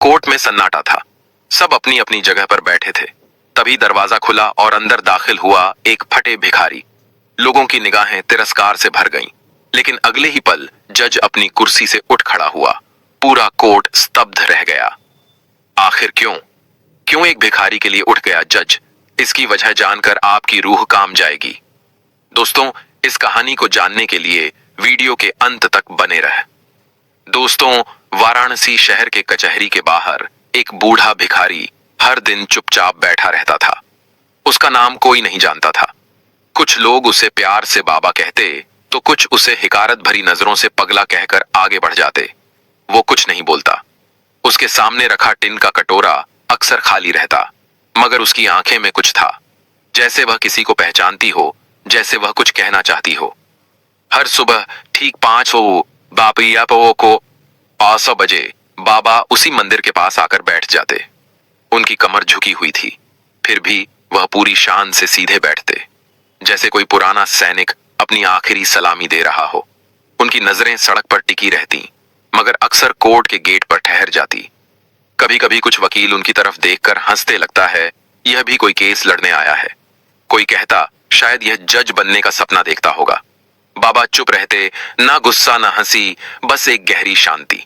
Court में सन्नाटा था। सब अपनी अपनी जगह पर बैठे थे। तभी दरवाजा खुला और अंदर दाखिल हुआ एक फटे भिखारी। लोगों की निगाहें तिरस्कार से भर गईं, लेकिन अगले ही पल जज अपनी कुर्सी से उठ खड़ा हुआ। पूरा कोर्ट स्तब्ध रह गया। आखिर क्यों क्यों एक भिखारी के लिए उठ गया जज? इसकी वजह जानकर आपकी रूह काम जाएगी। दोस्तों, इस कहानी को जानने के लिए वीडियो के अंत तक बने रहें। दोस्तों, वाराणसी शहर के कचहरी के बाहर एक बूढ़ा भिखारी हर दिन चुपचाप बैठा रहता था। उसका नाम कोई नहीं जानता था। कुछ लोग उसे प्यार से बाबा कहते, तो कुछ उसे हिकारत भरी नजरों से पगला कहकर आगे बढ़ जाते। वो कुछ नहीं बोलता। उसके सामने रखा टिन का कटोरा अक्सर खाली रहता, मगर उसकी आंखें में कुछ था, जैसे वह किसी को पहचानती हो, जैसे वह कुछ कहना चाहती हो। हर सुबह ठीक 5 बापिया को 5 बजे बाबा उसी मंदिर के पास आकर बैठ जाते। उनकी कमर झुकी हुई थी, फिर भी वह पूरी शान से सीधे बैठते, जैसे कोई पुराना सैनिक अपनी आखिरी सलामी दे रहा हो। उनकी नजरें सड़क पर टिकी रहती, मगर अक्सर कोर्ट के गेट पर ठहर जाती। कभी कभी कुछ वकील उनकी तरफ देखकर हंसते, लगता है यह भी कोई केस लड़ने आया है। कोई कहता, शायद यह जज बनने का सपना देखता होगा। बाबा चुप रहते, ना गुस्सा ना हंसी, बस एक गहरी शांति।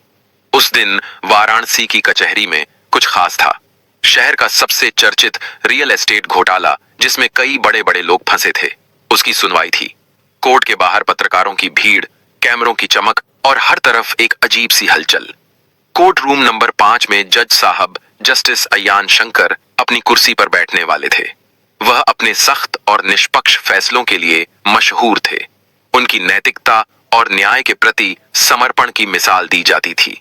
उस दिन वाराणसी की कचहरी में कुछ खास था। शहर का सबसे चर्चित रियल एस्टेट घोटाला, जिसमें कई बड़े बड़े लोग फंसे थे, उसकी सुनवाई थी। कोर्ट के बाहर पत्रकारों की भीड़, कैमरों की चमक और हर तरफ एक अजीब सी हलचल। कोर्ट रूम नंबर 5 में जज साहब जस्टिस अयान शंकर अपनी कुर्सी पर बैठने वाले थे। वह अपने सख्त और निष्पक्ष फैसलों के लिए मशहूर थे। उनकी नैतिकता और न्याय के प्रति समर्पण की मिसाल दी जाती थी।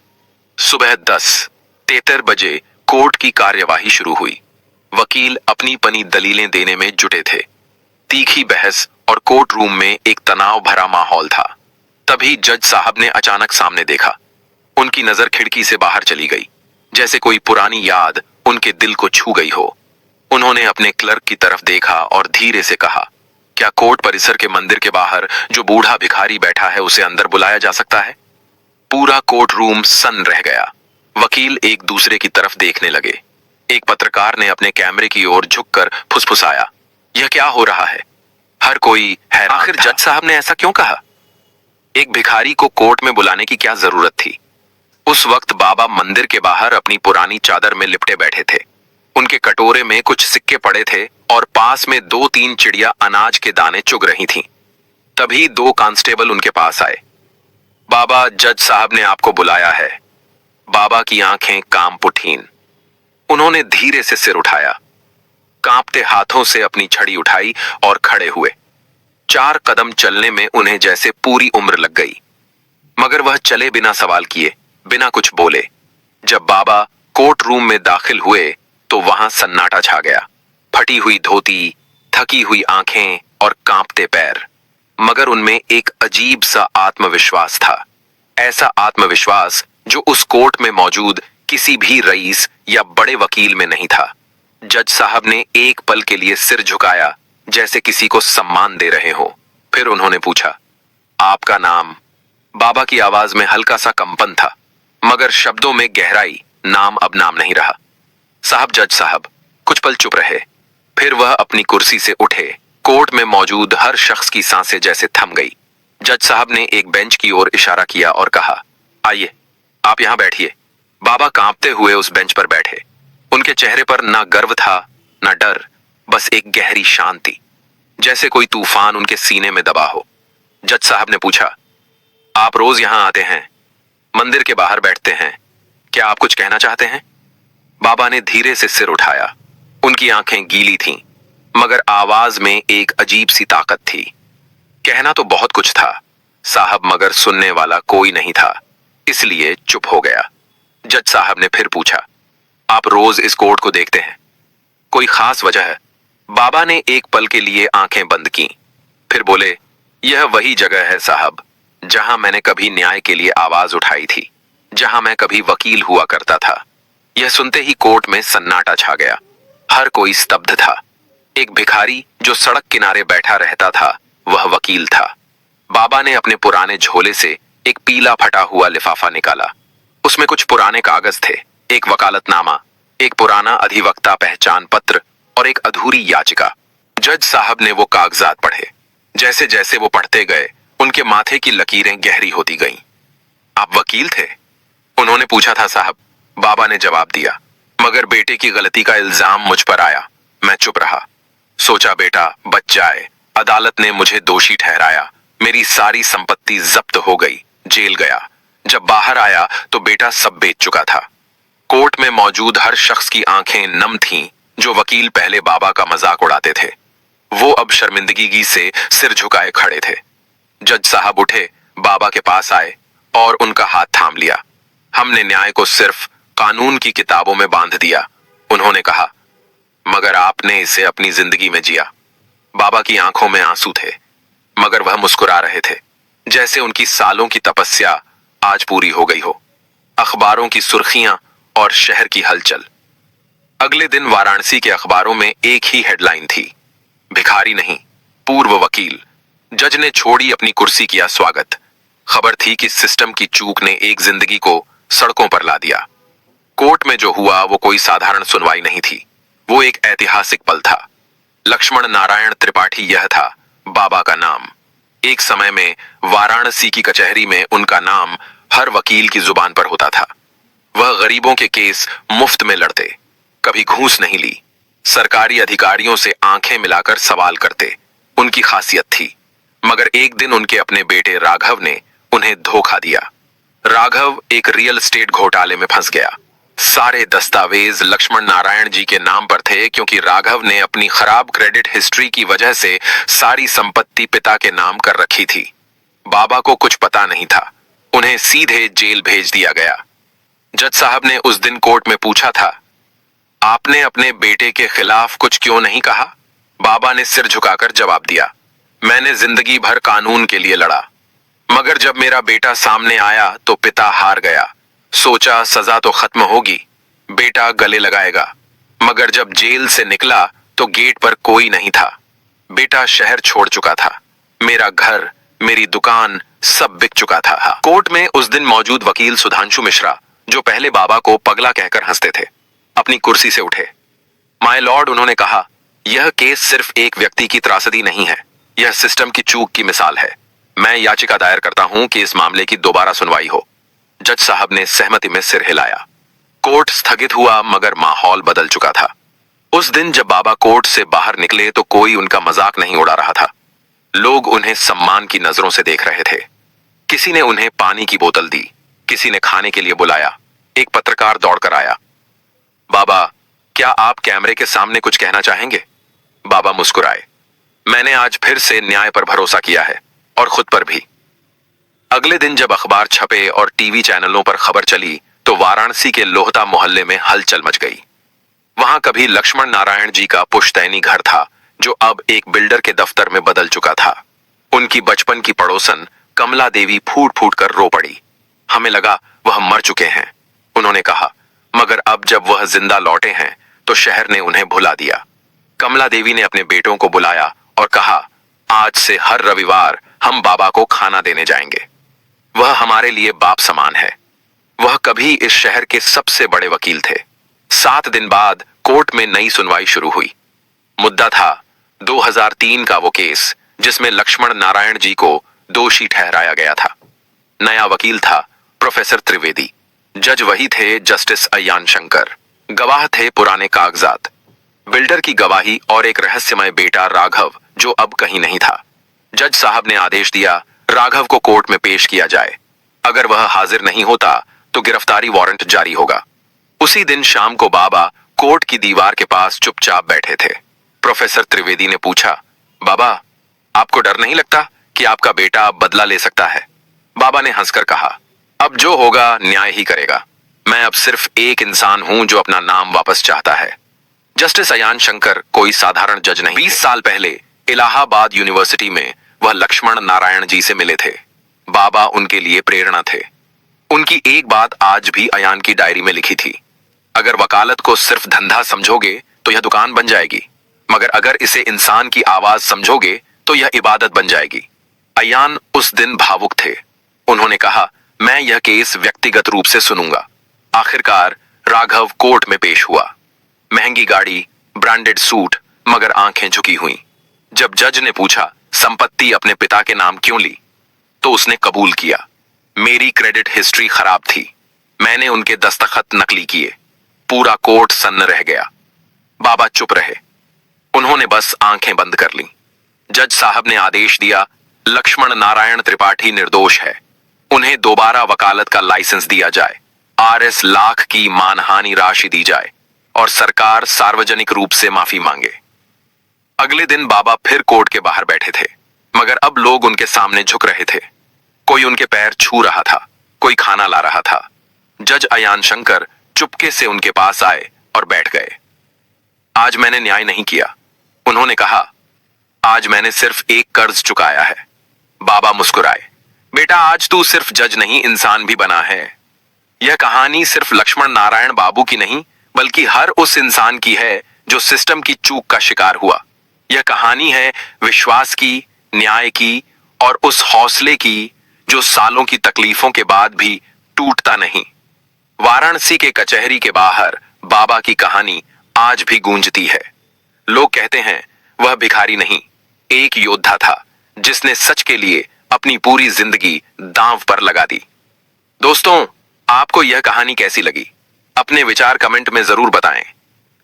सुबह 10:73 बजे कोर्ट की कार्यवाही शुरू हुई। वकील अपनी पनी दलीलें देने में जुटे थे। तीखी बहस और कोर्ट रूम में एक तनाव भरा माहौल था। तभी जज साहब ने अचानक सामने देखा। उनकी नजर खिड़की से बाहर चली गई, जैसे कोई पुरानी याद उनके दिल को छू गई हो। उन्होंने अपने क्लर्क की तरफ देखा और धीरे से कहा, क्या कोर्ट परिसर के मंदिर के बाहर जो बूढ़ा भिखारी बैठा है, उसे अंदर बुलाया जा सकता है? पूरा कोर्ट रूम सन्न रह गया। वकील एक दूसरे की तरफ देखने लगे। एक पत्रकार ने अपने कैमरे की ओर झुककर फुसफुसाया, यह क्या हो रहा है? हर कोई हैरान। आखिर जज साहब ने ऐसा क्यों कहा? एक भिखारी को कोर्ट में बुलाने की क्या जरूरत थी? उस वक्त बाबा मंदिर के बाहर अपनी पुरानी चादर में लिपटे बैठे थे। उनके कटोरे में कुछ सिक्के पड़े थे और पास में 2-3 चिड़िया अनाज के दाने चुग रही थीं। तभी 2 कांस्टेबल उनके पास आए। बाबा, जज साहब ने आपको बुलाया है। बाबा की आंखें काम पुठीन। उन्होंने धीरे से सिर उठाया, कांपते हाथों से अपनी छड़ी उठाई और खड़े हुए। 4 कदम चलने में उन्हें जैसे पूरी उम्र लग गई, मगर वह चले बिना सवाल किए, बिना कुछ बोले। जब बाबा कोर्ट रूम में दाखिल हुए तो वहां सन्नाटा छा गया। फटी हुई धोती, थकी हुई आंखें और कांपते पैर, मगर उनमें एक अजीब सा आत्मविश्वास था। ऐसा आत्मविश्वास जो उस कोर्ट में मौजूद किसी भी रईस या बड़े वकील में नहीं था। जज साहब ने एक पल के लिए सिर झुकाया, जैसे किसी को सम्मान दे रहे हो। फिर उन्होंने पूछा, आपका नाम? बाबा की आवाज में हल्का सा कंपन था, मगर शब्दों में गहराई। नाम अब नाम नहीं रहा। साहब, जज साहब। कुछ पल चुप रहे, फिर वह अपनी कुर्सी से उठे। कोर्ट में मौजूद हर शख्स की सांसें जैसे थम गई। जज साहब ने एक बेंच की ओर इशारा किया और कहा, आइए, आप यहां बैठिए। बाबा कांपते हुए उस बेंच पर बैठे। उनके चेहरे पर ना गर्व था, ना डर, बस एक गहरी शांति, जैसे कोई तूफान उनके सीने में दबा हो। जज साहब ने पूछा, आप रोज यहां आते हैं, मंदिर के बाहर बैठते हैं, क्या आप कुछ कहना चाहते हैं? बाबा ने धीरे से सिर उठाया। उनकी आंखें गीली थीं, मगर आवाज में एक अजीब सी ताकत थी। कहना तो बहुत कुछ था साहब, मगर सुनने वाला कोई नहीं था, इसलिए चुप हो गया। जज साहब ने फिर पूछा, आप रोज इस कोर्ट को देखते हैं, कोई खास वजह है? बाबा ने एक पल के लिए आंखें बंद की, फिर बोले, यह वही जगह है साहब, जहां मैंने कभी न्याय के लिए आवाज उठाई थी, जहां मैं कभी वकील हुआ करता था। यह सुनते ही कोर्ट में सन्नाटा छा गया। हर कोई स्तब्ध था। एक भिखारी जो सड़क किनारे बैठा रहता था, वह वकील था। बाबा ने अपने पुराने झोले से एक पीला फटा हुआ लिफाफा निकाला। उसमें कुछ पुराने कागज थे, एक वकालतनामा, एक पुराना अधिवक्ता पहचान पत्र और एक अधूरी याचिका। जज साहब ने वो कागजात पढ़े। जैसे जैसे वो पढ़ते गए, उनके माथे की लकीरें गहरी होती गईं। आप वकील थे? उन्होंने पूछा था साहब। बाबा ने जवाब दिया, मगर बेटे की गलती का इल्जाम मुझ पर आया। मैं चुप रहा। सोचा बेटा बच जाए। अदालत ने मुझे दोषी ठहराया। मेरी सारी संपत्ति जब्त हो गई। जेल गया। जब बाहर आया तो बेटा सब बेच चुका था। कोर्ट में मौजूद हर शख्स की आंखें नम थीं, जो वकील पहले बाबा का मजाक उड़ाते थे। वो अब शर्मिंदगी से सिर झुकाए खड़े थे। जज साहब उठे, बाबा के पास आए और उनका हाथ थाम लिया। हमने न्याय को सिर्फ कानून की किताबों में बांध दिया। उन्होंने कहा, मगर आपने इसे अपनी जिंदगी में जिया। बाबा की आंखों में आंसू थे, मगर वह मुस्कुरा रहे थे, जैसे उनकी सालों की तपस्या आज पूरी हो गई हो। अखबारों की सुर्खियां और शहर की हलचल। अगले दिन वाराणसी के अखबारों में एक ही हेडलाइन थी, भिखारी नहीं, पूर्व वकील। जज ने छोड़ी अपनी कुर्सी, किया स्वागत। खबर थी कि सिस्टम की चूक ने एक जिंदगी को सड़कों पर ला दिया। कोर्ट में जो हुआ वो कोई साधारण सुनवाई नहीं थी, वो एक ऐतिहासिक पल था। लक्ष्मण नारायण त्रिपाठी, यह था बाबा का नाम। एक समय में वाराणसी की कचहरी में उनका नाम हर वकील की जुबान पर होता था। वह गरीबों के केस मुफ्त में लड़ते, कभी घूस नहीं ली, सरकारी अधिकारियों से आंखें मिलाकर सवाल करते, उनकी खासियत थी। मगर एक दिन उनके अपने बेटे राघव ने उन्हें धोखा दिया। राघव एक रियल एस्टेट घोटाले में फंस गया। सारे दस्तावेज लक्ष्मण नारायण जी के नाम पर थे, क्योंकि राघव ने अपनी खराब क्रेडिट हिस्ट्री की वजह से सारी संपत्ति पिता के नाम कर रखी थी। बाबा को कुछ पता नहीं था, उन्हें सीधे जेल भेज दिया गया। जज साहब ने उस दिन कोर्ट में पूछा था, आपने अपने बेटे के खिलाफ कुछ क्यों नहीं कहा? बाबा ने सिर झुकाकर जवाब दिया, मैंने जिंदगी भर कानून के लिए लड़ा, मगर जब मेरा बेटा सामने आया तो पिता हार गया। सोचा सजा तो खत्म होगी, बेटा गले लगाएगा, मगर जब जेल से निकला तो गेट पर कोई नहीं था। बेटा शहर छोड़ चुका था, मेरा घर, मेरी दुकान सब बिक चुका था। कोर्ट में उस दिन मौजूद वकील सुधांशु मिश्रा, जो पहले बाबा को पगला कहकर हंसते थे, अपनी कुर्सी से उठे। माय लॉर्ड, उन्होंने कहा, यह केस सिर्फ एक व्यक्ति की त्रासदी नहीं है, यह सिस्टम की चूक की मिसाल है। मैं याचिका दायर करता हूं कि इस मामले की दोबारा सुनवाई हो। जज साहब ने सहमति में सिर हिलाया। कोर्ट स्थगित हुआ, मगर माहौल बदल चुका था। उस दिन जब बाबा कोर्ट से बाहर निकले तो कोई उनका मजाक नहीं उड़ा रहा था। लोग उन्हें सम्मान की नजरों से देख रहे थे। किसी ने उन्हें पानी की बोतल दी, किसी ने खाने के लिए बुलाया। एक पत्रकार दौड़कर आया, बाबा, क्या आप कैमरे के सामने कुछ कहना चाहेंगे? बाबा मुस्कुराए, मैंने आज फिर से न्याय पर भरोसा किया है, और खुद पर भी। अगले दिन जब अखबार छपे और टीवी चैनलों पर खबर चली तो वाराणसी के लोहता मोहल्ले में हलचल मच गई। वहां कभी लक्ष्मण नारायण जी का पुश्तैनी घर था, जो अब एक बिल्डर के दफ्तर में बदल चुका था। उनकी बचपन की पड़ोसन कमला देवी फूट फूट कर रो पड़ी। हमें लगा वह मर चुके हैं, उन्होंने कहा, मगर अब जब वह जिंदा लौटे हैं तो शहर ने उन्हें भुला दिया। कमला देवी ने अपने बेटों को बुलाया और कहा, आज से हर रविवार हम बाबा को खाना देने जाएंगे। वह हमारे लिए बाप समान है। वह कभी इस शहर के सबसे बड़े वकील थे। 7 दिन बाद कोर्ट में नई सुनवाई शुरू हुई। मुद्दा था 2003 का वो केस जिसमें लक्ष्मण नारायण जी को दोषी ठहराया गया था। नया वकील था प्रोफेसर त्रिवेदी। जज वही थे, जस्टिस अयान शंकर। गवाह थे पुराने कागजात, बिल्डर की गवाही और एक रहस्यमय बेटा राघव, जो अब कहीं नहीं था। जज साहब ने आदेश दिया, राघव को कोर्ट में पेश किया जाए। अगर वह हाजिर नहीं होता तो गिरफ्तारी वारंट जारी होगा। उसी दिन शाम को बाबा कोर्ट की दीवार के पास चुपचाप बैठे थे। प्रोफेसर त्रिवेदी ने पूछा, बाबा, आपको डर नहीं लगता कि आपका बेटा अब बदला ले सकता है? बाबा ने हंसकर कहा, अब जो होगा न्याय ही करेगा। मैं अब सिर्फ एक इंसान हूं जो अपना नाम वापस चाहता है। जस्टिस अयान शंकर कोई साधारण जज नहीं। 20 साल पहले इलाहाबाद यूनिवर्सिटी में वह लक्ष्मण नारायण जी से मिले थे। बाबा उनके लिए प्रेरणा थे। उनकी एक बात आज भी अयान की डायरी में लिखी थी, अगर वकालत को सिर्फ धंधा समझोगे तो यह दुकान बन जाएगी, मगर अगर इसे इंसान की आवाज समझोगे तो यह इबादत बन जाएगी। अयान उस दिन भावुक थे। उन्होंने कहा, मैं यह केस व्यक्तिगत रूप से सुनूंगा। आखिरकार राघव कोर्ट में पेश हुआ। महंगी गाड़ी, ब्रांडेड सूट, मगर आंखें झुकी हुई। जब जज ने पूछा संपत्ति अपने पिता के नाम क्यों ली, तो उसने कबूल किया, मेरी क्रेडिट हिस्ट्री खराब थी, मैंने उनके दस्तखत नकली किए। पूरा कोर्ट सन्न रह गया। बाबा चुप रहे। उन्होंने बस आंखें बंद कर लीं। जज साहब ने आदेश दिया, लक्ष्मण नारायण त्रिपाठी निर्दोष है, उन्हें दोबारा वकालत का लाइसेंस दिया जाए, RS लाख की मानहानि राशि दी जाए और सरकार सार्वजनिक रूप से माफी मांगे। अगले दिन बाबा फिर कोर्ट के बाहर बैठे थे, मगर अब लोग उनके सामने झुक रहे थे। कोई उनके पैर छू रहा था, कोई खाना ला रहा था। जज अयान शंकर चुपके से उनके पास आए और बैठ गए। आज मैंने न्याय नहीं किया, उन्होंने कहा, आज मैंने सिर्फ एक कर्ज चुकाया है। बाबा मुस्कुराए, बेटा आज तू सिर्फ जज नहीं इंसान भी बना है। यह कहानी सिर्फ लक्ष्मण नारायण बाबू की नहीं, बल्कि हर उस इंसान की है जो सिस्टम की चूक का शिकार हुआ। यह कहानी है विश्वास की, न्याय की और उस हौसले की जो सालों की तकलीफों के बाद भी टूटता नहीं। वाराणसी के कचहरी के बाहर बाबा की कहानी आज भी गूंजती है। लोग कहते हैं वह भिखारी नहीं, एक योद्धा था जिसने सच के लिए अपनी पूरी जिंदगी दांव पर लगा दी। दोस्तों, आपको यह कहानी कैसी लगी? अपने विचार कमेंट में जरूर बताएं।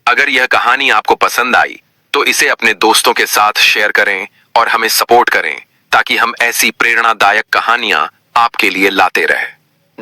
अगर यह कहानी आपको पसंद आई तो इसे अपने दोस्तों के साथ शेयर करें और हमें सपोर्ट करें ताकि हम ऐसी प्रेरणादायक कहानियां आपके लिए लाते रहें।